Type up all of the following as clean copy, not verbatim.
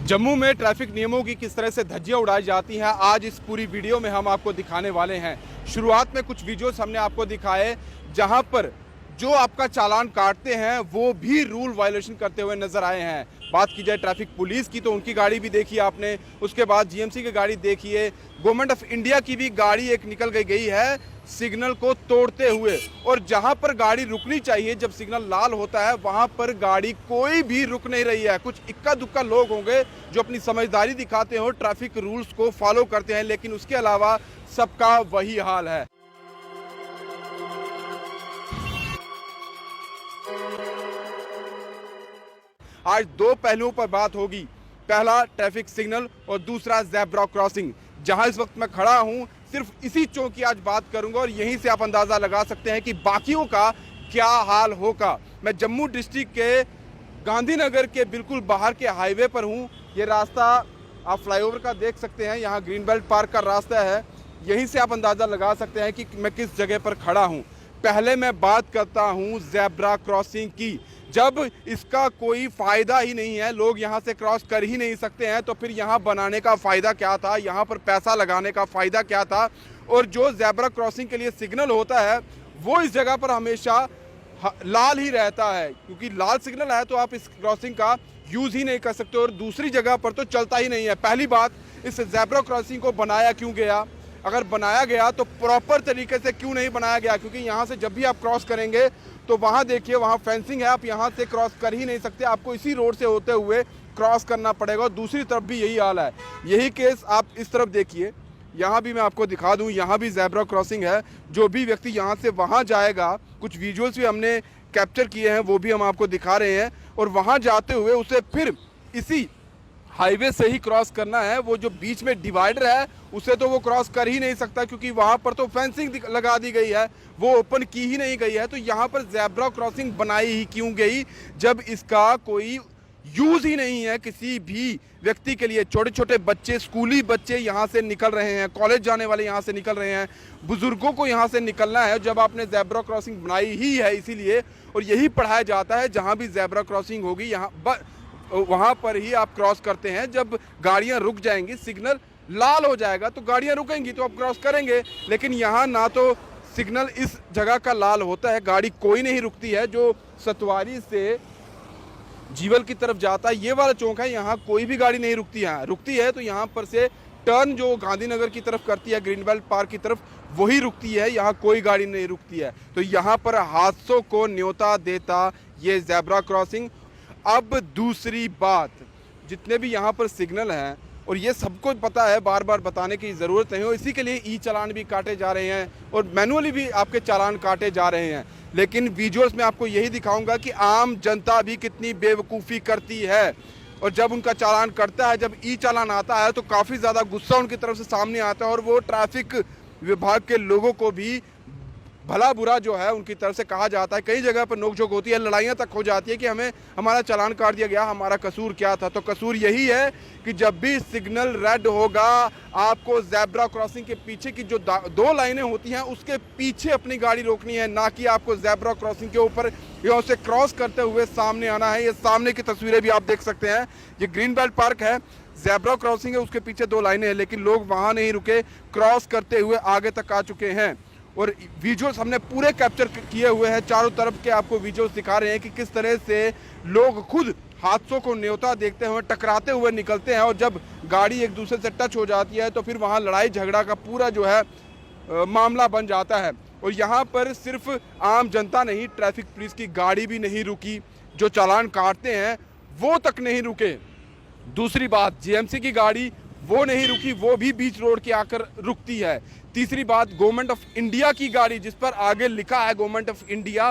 जम्मू में ट्रैफिक नियमों की किस तरह से धज्जियां उड़ाई जाती हैं, आज इस पूरी वीडियो में हम आपको दिखाने वाले हैं। शुरुआत में कुछ वीडियोस हमने आपको दिखाए जहां पर जो आपका चालान काटते हैं वो भी रूल वायलेशन करते हुए नजर आए हैं। बात की जाए ट्रैफिक पुलिस की तो उनकी गाड़ी भी देखी आपने, उसके बाद जीएमसी की गाड़ी देखिए, गवर्नमेंट ऑफ इंडिया की भी गाड़ी एक निकल गई है सिग्नल को तोड़ते हुए। और जहां पर गाड़ी रुकनी चाहिए जब सिग्नल लाल होता है वहां पर गाड़ी कोई भी रुक नहीं रही है। कुछ इक्का दुक्का लोग होंगे जो अपनी समझदारी दिखाते हो, ट्रैफिक रूल्स को फॉलो करते हैं, लेकिन उसके अलावा सबका वही हाल है। आज दो पहलुओं पर बात होगी, पहला ट्रैफिक सिग्नल और दूसरा ज़ेब्रा क्रॉसिंग। जहां इस वक्त मैं खड़ा हूं सिर्फ इसी चौक की आज बात करूंगा और यहीं से आप अंदाजा लगा सकते हैं कि बाकियों का क्या हाल होगा। मैं जम्मू डिस्ट्रिक्ट के गांधीनगर के बिल्कुल बाहर के हाईवे पर हूं। ये रास्ता आप फ्लाईओवर का देख सकते हैं, यहाँ ग्रीन बेल्ट पार्क का रास्ता है। यहीं से आप अंदाजा लगा सकते हैं कि मैं किस जगह पर खड़ा हूं। पहले मैं बात करता हूं ज़ेब्रा क्रॉसिंग की। जब इसका कोई फ़ायदा ही नहीं है, लोग यहाँ से क्रॉस कर ही नहीं सकते हैं, तो फिर यहाँ बनाने का फ़ायदा क्या था, यहाँ पर पैसा लगाने का फ़ायदा क्या था। और जो ज़ेब्रा क्रॉसिंग के लिए सिग्नल होता है वो इस जगह पर हमेशा लाल ही रहता है, क्योंकि लाल सिग्नल है तो आप इस क्रॉसिंग का यूज़ ही नहीं कर सकते और दूसरी जगह पर तो चलता ही नहीं है। पहली बात, इस ज़ेब्रा क्रॉसिंग को बनाया क्यों गया? अगर बनाया गया तो प्रॉपर तरीके से क्यों नहीं बनाया गया? क्योंकि यहाँ से जब भी आप क्रॉस करेंगे तो वहाँ देखिए, वहाँ फेंसिंग है, आप यहाँ से क्रॉस कर ही नहीं सकते, आपको इसी रोड से होते हुए क्रॉस करना पड़ेगा। और दूसरी तरफ भी यही हाल है। यही केस आप इस तरफ देखिए, यहाँ भी मैं आपको दिखा दूँ, यहाँ भी ज़ेब्रा क्रॉसिंग है। जो भी व्यक्ति यहाँ से वहाँ जाएगा, कुछ विजुअल्स भी हमने कैप्चर किए हैं, वो भी हम आपको दिखा रहे हैं। और वहाँ जाते हुए उसे फिर इसी हाईवे से ही क्रॉस करना है। वो जो बीच में डिवाइडर है उसे तो वो क्रॉस कर ही नहीं सकता, क्योंकि वहाँ पर तो फेंसिंग लगा दी गई है, वो ओपन की ही नहीं गई है। तो यहाँ पर ज़ेब्रा क्रॉसिंग बनाई ही क्यों गई जब इसका कोई यूज़ ही नहीं है किसी भी व्यक्ति के लिए? छोटे छोटे बच्चे, स्कूली बच्चे यहाँ से निकल रहे हैं, कॉलेज जाने वाले यहाँ से निकल रहे हैं, बुजुर्गों को यहाँ से निकलना है। जब आपने ज़ेब्रा क्रॉसिंग बनाई ही है इसीलिए, और यही पढ़ाया जाता है जहाँ भी ज़ेब्रा क्रॉसिंग होगी यहाँ वहाँ पर ही आप क्रॉस करते हैं। जब गाड़ियाँ रुक जाएंगी, सिग्नल लाल हो जाएगा तो गाड़ियाँ रुकेंगी तो आप क्रॉस करेंगे। लेकिन यहाँ ना तो सिग्नल इस जगह का लाल होता है, गाड़ी कोई नहीं रुकती है। जो सतवारी से जीवल की तरफ जाता है ये वाला चौक है, यहाँ कोई भी गाड़ी नहीं रुकती है। रुकती है तो यहाँ पर से टर्न जो गांधीनगर की तरफ करती है, ग्रीन बेल्ट पार्क की तरफ, वही रुकती है, यहाँ कोई गाड़ी नहीं रुकती है। तो यहाँ पर हादसों को न्योता देता ये ज़ेब्रा क्रॉसिंग। अब दूसरी बात, जितने भी यहाँ पर सिग्नल हैं, और ये सबको पता है, बार बार बताने की ज़रूरत नहीं हो, इसी के लिए ई चालान भी काटे जा रहे हैं और मैनुअली भी आपके चालान काटे जा रहे हैं। लेकिन विजुअल्स में आपको यही दिखाऊंगा कि आम जनता भी कितनी बेवकूफ़ी करती है। और जब उनका चालान कटता है, जब ई चालान आता है, तो काफ़ी ज़्यादा गुस्सा उनकी तरफ से सामने आता है और वो ट्रैफिक विभाग के लोगों को भी भला बुरा जो है उनकी तरफ से कहा जाता है। कई जगह पर नोकझोंक होती है, लड़ाइयाँ तक हो जाती है कि हमें हमारा चालान काट दिया गया, हमारा कसूर क्या था? तो कसूर यही है कि जब भी सिग्नल रेड होगा आपको ज़ेब्रा क्रॉसिंग के पीछे की जो दो लाइनें होती हैं उसके पीछे अपनी गाड़ी रोकनी है, ना कि आपको ज़ेब्रा क्रॉसिंग के ऊपर या उसे क्रॉस करते हुए सामने आना है। ये सामने की तस्वीरें भी आप देख सकते हैं, ये ग्रीन बेल्ट पार्क है, ज़ेब्रा क्रॉसिंग है, उसके पीछे दो लाइनें हैं, लेकिन लोग वहाँ नहीं रुके, क्रॉस करते हुए आगे तक आ चुके हैं। और विजुअल्स हमने पूरे कैप्चर किए हुए हैं, चारों तरफ के आपको विजुअल्स दिखा रहे हैं कि किस तरह से लोग खुद हादसों को न्योता देखते हुए, टकराते हुए निकलते हैं। और जब गाड़ी एक दूसरे से टच हो जाती है तो फिर वहाँ लड़ाई झगड़ा का पूरा जो है मामला बन जाता है। और यहाँ पर सिर्फ आम जनता नहीं, ट्रैफिक पुलिस की गाड़ी भी नहीं रुकी, जो चालान काटते हैं वो तक नहीं रुके। दूसरी बात, जीएमसी की गाड़ी वो नहीं रुकी, वो भी बीच रोड के आकर रुकती है। तीसरी बात, गवर्नमेंट ऑफ इंडिया की गाड़ी जिस पर आगे लिखा है गवर्नमेंट ऑफ इंडिया,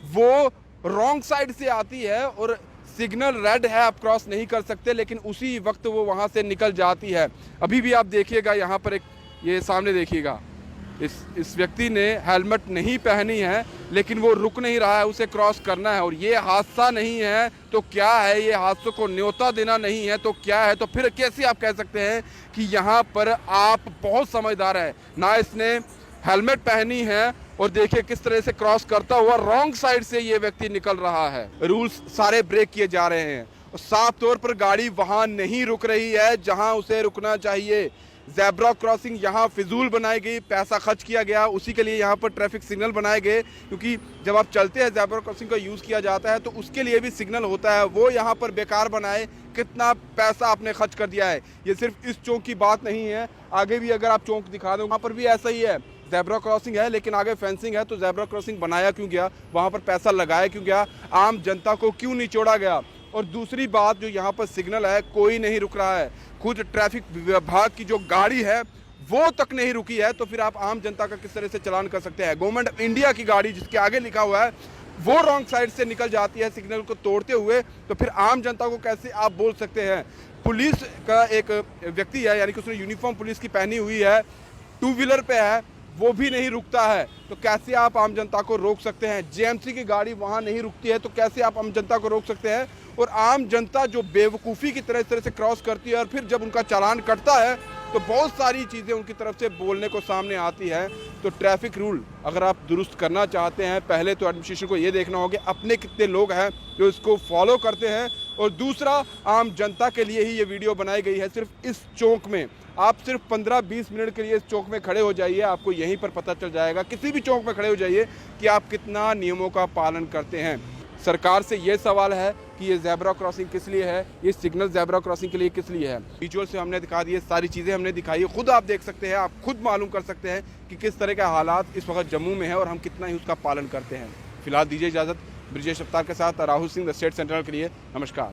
वो रॉन्ग साइड से आती है और सिग्नल रेड है, आप क्रॉस नहीं कर सकते, लेकिन उसी वक्त वो वहाँ से निकल जाती है। अभी भी आप देखिएगा, यहाँ पर एक ये सामने देखिएगा, इस व्यक्ति ने हेलमेट नहीं पहनी है लेकिन वो रुक नहीं रहा है, उसे क्रॉस करना है। और ये हादसा नहीं है तो क्या है? ये हादसों को न्योता देना नहीं है तो क्या है? तो फिर कैसे आप कह सकते हैं कि यहाँ पर आप बहुत समझदार है? ना इसने हेलमेट पहनी है और देखिए किस तरह से क्रॉस करता हुआ रॉन्ग साइड से ये व्यक्ति निकल रहा है। रूल्स सारे ब्रेक किए जा रहे हैं साफ तौर पर गाड़ी वहां नहीं रुक रही है जहां उसे रुकना चाहिए। ज़ेब्रा क्रॉसिंग यहाँ फिजूल बनाई गई, पैसा खर्च किया गया, उसी के लिए यहाँ पर ट्रैफिक सिग्नल बनाए गए, क्योंकि जब आप चलते हैं ज़ेब्रा क्रॉसिंग का यूज़ किया जाता है तो उसके लिए भी सिग्नल होता है, वो यहाँ पर बेकार बनाए। कितना पैसा आपने खर्च कर दिया है। ये सिर्फ इस चौक की बात नहीं है, आगे भी अगर आप चौक दिखा दो वहाँ पर भी ऐसा ही है। ज़ेब्रा क्रॉसिंग है लेकिन आगे फेंसिंग है, तो ज़ेब्रा क्रॉसिंग बनाया क्यों गया, वहाँ पर पैसा लगाया क्यों गया, आम जनता को क्यों निचोड़ा गया। और दूसरी बात, जो यहाँ पर सिग्नल है कोई नहीं रुक रहा है, खुद ट्रैफिक विभाग की जो गाड़ी है वो तक नहीं रुकी है, तो फिर आप आम जनता का किस तरह से चालान कर सकते हैं। गवर्नमेंट ऑफ इंडिया की गाड़ी जिसके आगे लिखा हुआ है वो रॉन्ग साइड से निकल जाती है सिग्नल को तोड़ते हुए, तो फिर आम जनता को कैसे आप बोल सकते हैं। पुलिस का एक व्यक्ति है, यानी कि उसने यूनिफॉर्म पुलिस की पहनी हुई है, टू व्हीलर पे है, वो भी नहीं रुकता है, तो कैसे आप आम जनता को रोक सकते हैं। जेएमसी की गाड़ी वहाँ नहीं रुकती है, तो कैसे आप आम जनता को रोक सकते हैं। और आम जनता जो बेवकूफ़ी की तरह इस तरह से क्रॉस करती है और फिर जब उनका चालान कटता है तो बहुत सारी चीज़ें उनकी तरफ से बोलने को सामने आती है। तो ट्रैफिक रूल अगर आप दुरुस्त करना चाहते हैं, पहले तो एडमिनिस्ट्रेशन को ये देखना होगा अपने कितने लोग हैं जो इसको फॉलो करते हैं, और दूसरा आम जनता के लिए ही ये वीडियो बनाई गई है। सिर्फ इस चौक में आप सिर्फ 15-20 मिनट के लिए इस चौक में खड़े हो जाइए, आपको यहीं पर पता चल जाएगा, किसी भी चौक में खड़े हो जाइए कि आप कितना नियमों का पालन करते हैं। सरकार से ये सवाल है कि ये ज़ेब्रा क्रॉसिंग किस लिए है, ये सिग्नल ज़ेब्रा क्रॉसिंग के लिए किस लिए है। विजुअल से हमने दिखा दिए, सारी चीज़ें हमने दिखाई है, खुद आप देख सकते हैं, आप खुद मालूम कर सकते हैं कि किस तरह के हालात इस वक्त जम्मू में है और हम कितना ही उसका पालन करते हैं। फिलहाल दीजिए इजाज़त। ब्रिजेश अवतार के साथ Rahul Singh, the state central के लिए नमस्कार।